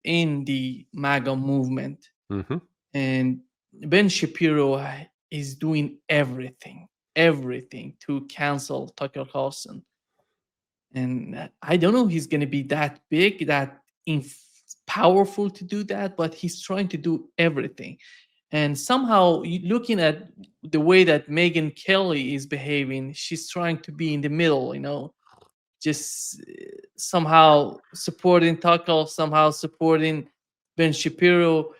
in the MAGA movement. Hmm. And Ben Shapiro is doing everything to cancel Tucker Carlson. And I don't know he's going to be that big, that powerful to do that, but he's trying to do everything. And somehow, looking at the way that Megan Kelly is behaving, she's trying to be in the middle, just somehow supporting Tucker, somehow supporting Ben Shapiro.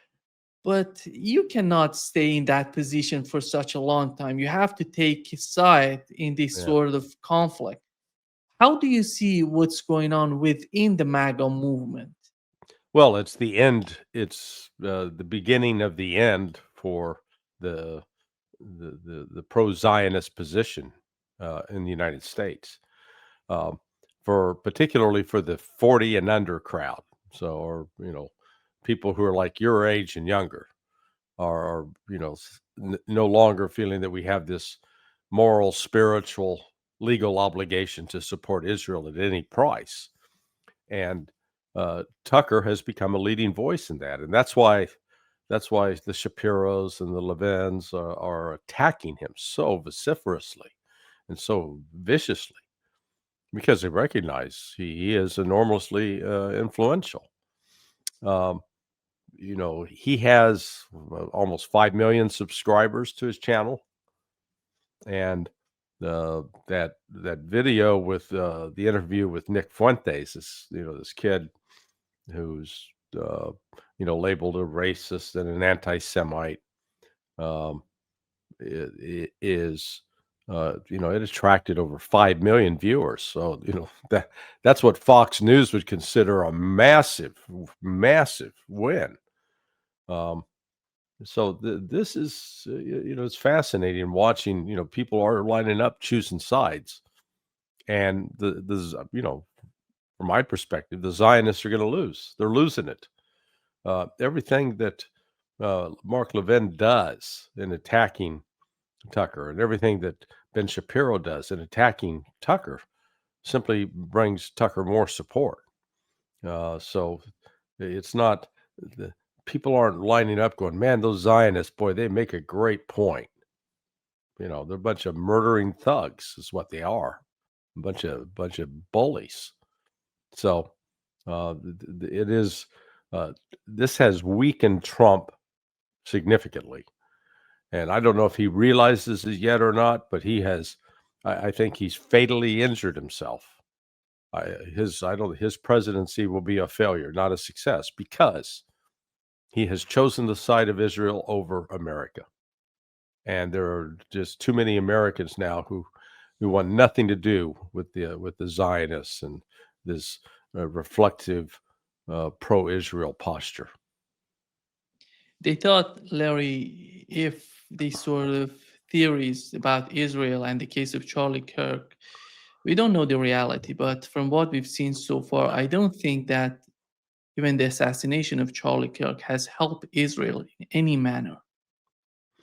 But you cannot stay in that position for such a long time. You have to take his side in this Yeah. sort of conflict. How do you see what's going on within the MAGA movement? Well, it's the end. It's the beginning of the end for the the pro-Zionist position in the United States, um, for particularly for the 40 and under crowd. So, or people who are like your age and younger are no longer feeling that we have this moral, spiritual, legal obligation to support Israel at any price. And Tucker has become a leading voice in that, and that's why the Shapiros and the Levins are attacking him so vociferously and so viciously because they recognize he is enormously influential. Um, he has almost 5 million subscribers to his channel, and that video with the interview with Nick Fuentes, this kid who's uh, labeled a racist and an anti-Semite, um, it is it attracted over 5 million viewers. So that's what Fox News would consider a massive win. Um, so this is it's fascinating watching. People are lining up, choosing sides, and from my perspective, the Zionists are going to lose. They're losing it. Everything that Mark Levin does in attacking Tucker and everything that Ben Shapiro does in attacking Tucker simply brings Tucker more support. So it's not the people aren't lining up going, man, those Zionists, boy, they make a great point. They're a bunch of murdering thugs, is what they are, a bunch of bullies. So it is. This has weakened Trump significantly, and I don't know if he realizes it yet or not, but he has. I think he's fatally injured himself. His presidency will be a failure, not a success, because he has chosen the side of Israel over America, and there are just too many Americans now who want nothing to do with the Zionists and this reflective pro-Israel posture. They thought, Larry, if these sort of theories about Israel and the case of Charlie Kirk, we don't know the reality, but from what we've seen so far, I don't think that even the assassination of Charlie Kirk has helped Israel in any manner.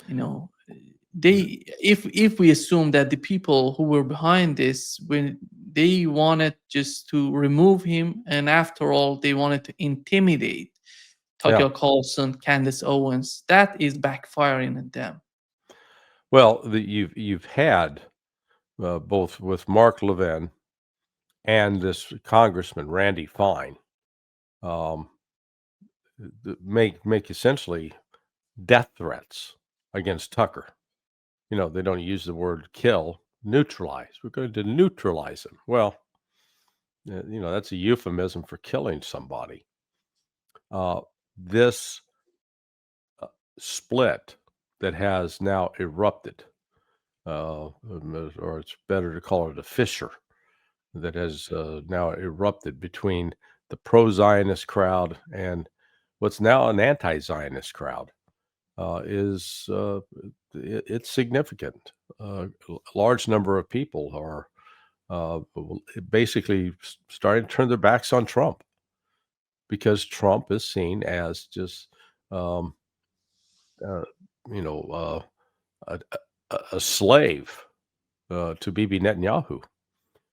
You know, they if we assume that the people who were behind this, when they wanted just to remove him, and after all, they wanted to intimidate Yeah. Tucker Carlson, Candace Owens, that is backfiring on them. Well, you've had both with Mark Levin and this Congressman Randy Fine um, make essentially death threats against Tucker. They don't use the word kill, neutralize. We're going to neutralize him. Well, that's a euphemism for killing somebody. Uh, this split that has now erupted, or it's better to call it a fissure that has now erupted between the pro-Zionist crowd and what's now an anti-Zionist crowd, is it's significant. A large number of people are basically starting to turn their backs on Trump because Trump is seen as just um, uh, you know a, a slave to Bibi Netanyahu.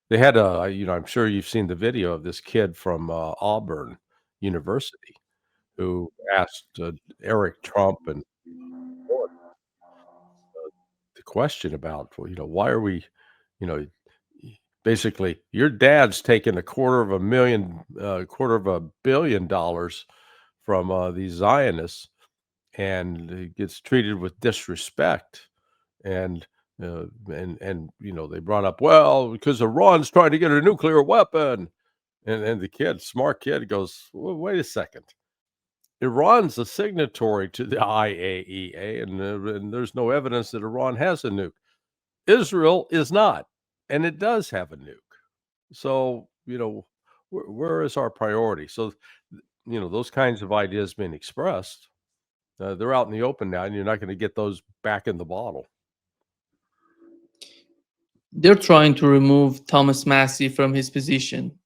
They had I'm sure you've seen the video of this kid from Auburn University. who asked Eric Trump and the question about, well, why are we, you know, basically your dad's taking $250 million from these Zionists and he gets treated with disrespect. And they brought up, well, because Iran's trying to get a nuclear weapon. And the smart kid goes, well, wait a second. Iran's a signatory to the IAEA, and there's no evidence that Iran has a nuke. Israel is not, and it does have a nuke. So, where is our priority? So, those kinds of ideas being expressed, they're out in the open now, and you're not going to get those back in the bottle. They're trying to remove Thomas Massey from his position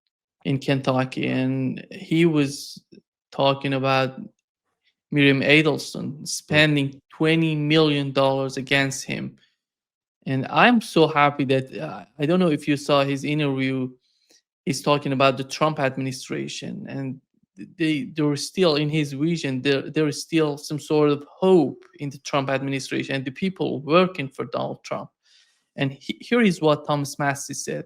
in Kentucky, and he was talking about Miriam Adelson spending $20 million against him. And I'm so happy that I don't know if you saw his interview. He's talking about the Trump administration, and they were still in his vision. There is still some sort of hope in the Trump administration and the people working for Donald Trump. And here is what Thomas Massey said.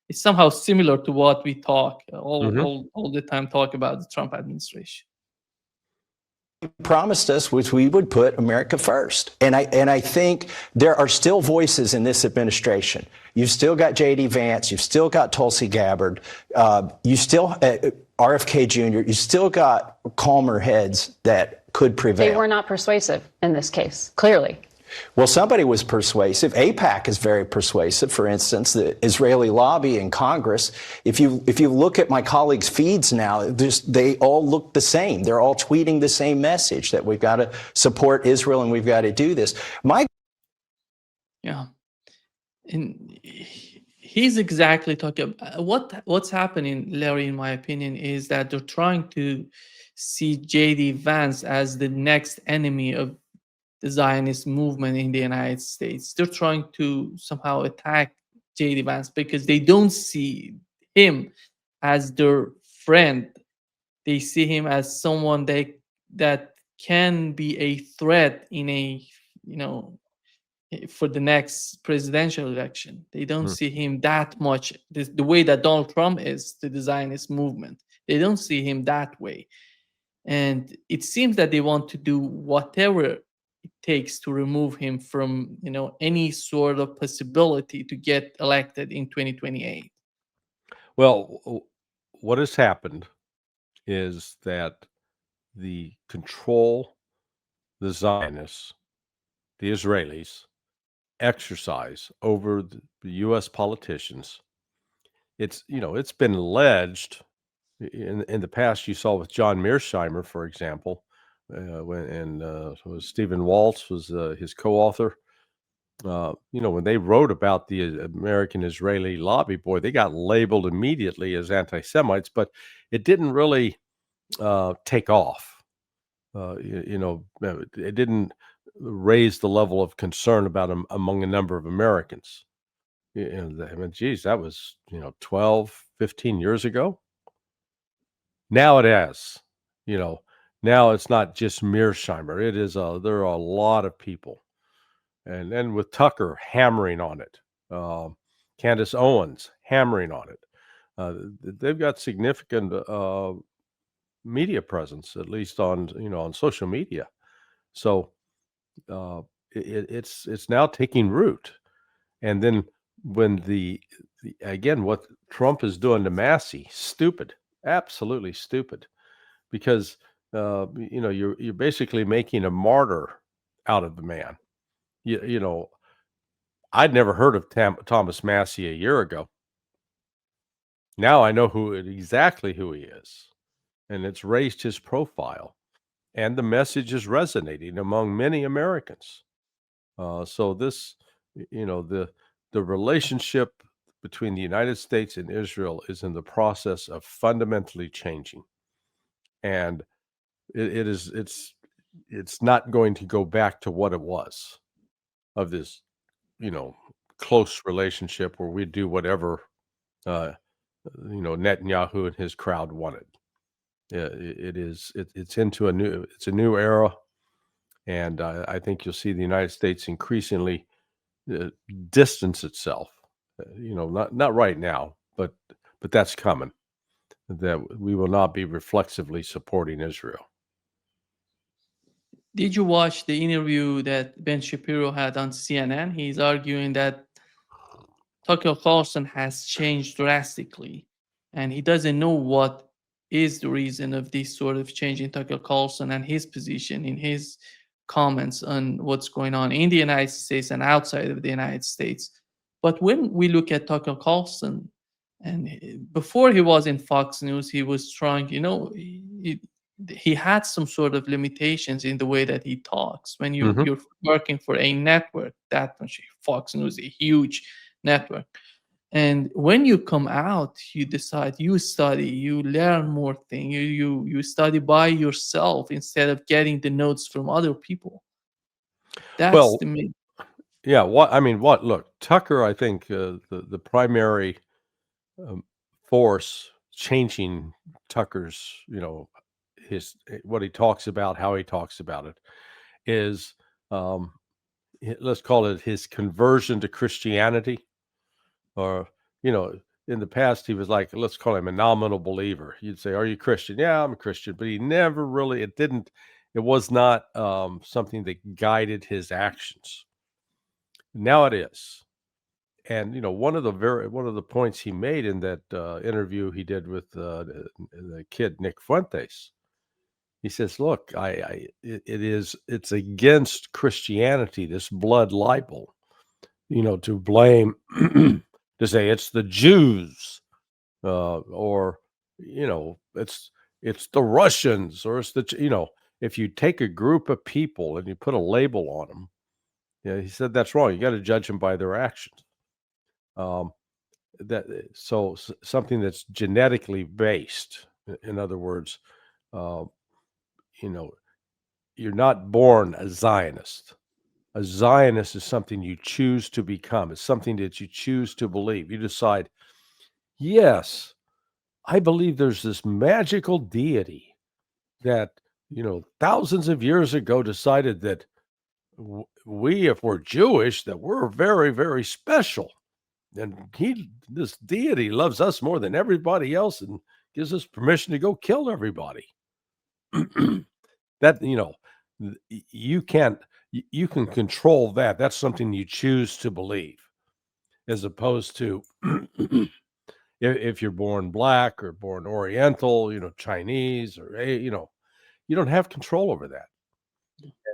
It's somehow similar to what we talk all the time talk about the Trump administration. Promised us was we would put America first. And I think there are still voices in this administration. You've still got J.D. Vance. You've still got Tulsi Gabbard. You still, RFK Jr., you still got calmer heads that could prevail. They were not persuasive in this case, clearly. Well, somebody was persuasive. AIPAC is very persuasive. For instance, the Israeli lobby in Congress. If you look at my colleagues' feeds now, they all look the same. They're all tweeting the same message that we've got to support Israel and we've got to do this. Yeah, and he's exactly talking. What's happening, Larry. In my opinion, is that they're trying to see J.D. Vance as the next enemy of the Zionist movement in the United States. They're trying to somehow attack J.D. Vance because they don't see him as their friend. They see him as someone that can be a threat in a, for the next presidential election. They don't see him that much the way that Donald Trump is to the Zionist movement. They don't see him that way. And it seems that they want to do whatever it takes to remove him from any sort of possibility to get elected in 2028. Well, what has happened is that the Zionists, the Israelis, exercise over the U.S. politicians. It's been alleged in the past. You saw with John Mearsheimer, for example, Stephen Waltz was his co-author. When they wrote about the American-Israeli lobby, boy, they got labeled immediately as anti-Semites, but it didn't really take off. It didn't raise the level of concern about them among a number of Americans. Geez, that was 12, 15 years ago. Now it has. Now it's not just Mearsheimer. It is there are a lot of people. And then with Tucker hammering on it, Candace Owens hammering on it, they've got significant media presence, at least on social media. So it's now taking root. And then when again, what Trump is doing to Massey, stupid, absolutely stupid, because you're basically making a martyr out of the man. I'd never heard of Thomas Massey a year ago. Now I know exactly who he is, and it's raised his profile, and the message is resonating among many Americans. So this, the relationship between the United States and Israel is in the process of fundamentally changing, and it's not going to go back to what it was of this close relationship where we do whatever Netanyahu and his crowd wanted. Yeah, it is. It's into it's a new era, and I think you'll see the United States increasingly uh, distance itself. Not right now, but that's coming. That we will not be reflexively supporting Israel. Did you watch the interview that Ben Shapiro had on CNN? He's arguing that Tucker Carlson has changed drastically, and he doesn't know what is the reason of this sort of change in Tucker Carlson and his position in his comments on what's going on in the United States and outside of the United States. But when we look at Tucker Carlson, and before he was in Fox News, he was trying, he had some sort of limitations in the way that he talks. When Mhm. you're working for a network, that much, Fox News, a huge network. And when you come out, you decide, you study, you learn more things, you study by yourself instead of getting the notes from other people. That's Well, the main. yeah. What I mean, what look, Tucker. I think the primary um, force changing Tucker's, what he talks about, how he talks about it, is um, let's call it his conversion to Christianity. Or, you know, in the past, he was like, let's call him a nominal believer. You'd say, "Are you Christian?" "Yeah, I'm a Christian," but he never really. It was not something that guided his actions. Now it is. And one of the points he made in that interview he did with the kid Nick Fuentes, he says, "Look, it's against Christianity, this blood libel, to blame, to say it's the Jews, or it's the Russians, or it's if you take a group of people and you put a label on them, yeah, he said that's wrong. You got to judge them by their actions." Um, something that's genetically based. In other words, uh, you know, you're not born a Zionist. A Zionist is something you choose to become. It's something that you choose to believe. You decide, yes, I believe there's this magical deity that, thousands of years ago decided that we, if we're Jewish, that we're very, very special. And this deity loves us more than everybody else and gives us permission to go kill everybody. That, you can't, you can control that. That's something you choose to believe, as opposed to if you're born black or born Oriental, Chinese, or, you don't have control over that.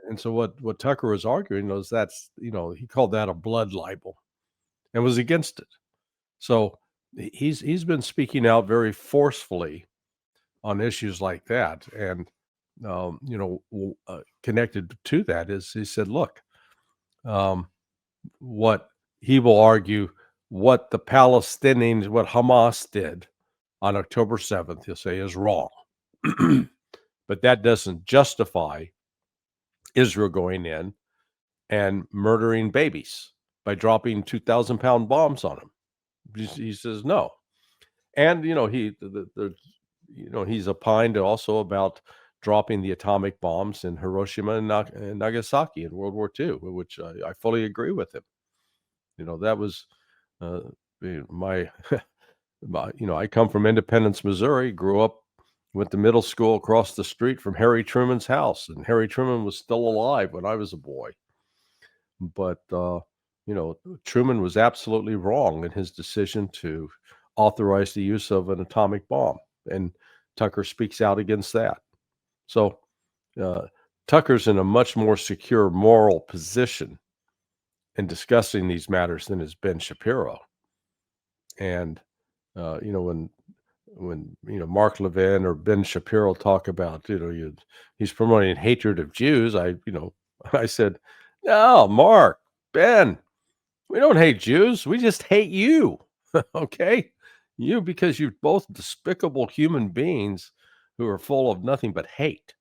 And so what Tucker was arguing was he called that a blood libel and was against it. So he's been speaking out very forcefully on issues like that, and connected to that is he said, "Look, what he will argue, what the Palestinians, what Hamas did on October 7th, he'll say is wrong, but that doesn't justify Israel going in and murdering babies by dropping 2,000-pound bombs on them." He says no. And he's opined also about dropping the atomic bombs in Hiroshima and Nagasaki in World War II, which I fully agree with him. That was uh, my, I come from Independence, Missouri, grew up, went to middle school across the street from Harry Truman's house, and Harry Truman was still alive when I was a boy. But Truman was absolutely wrong in his decision to authorize the use of an atomic bomb, and Tucker speaks out against that. So Tucker's in a much more secure moral position in discussing these matters than has Ben Shapiro. And when Mark Levin or Ben Shapiro talk about he's promoting hatred of Jews, I said, "No, Mark, Ben, we don't hate Jews. We just hate you." Okay? You, because you're both despicable human beings who are full of nothing but hate.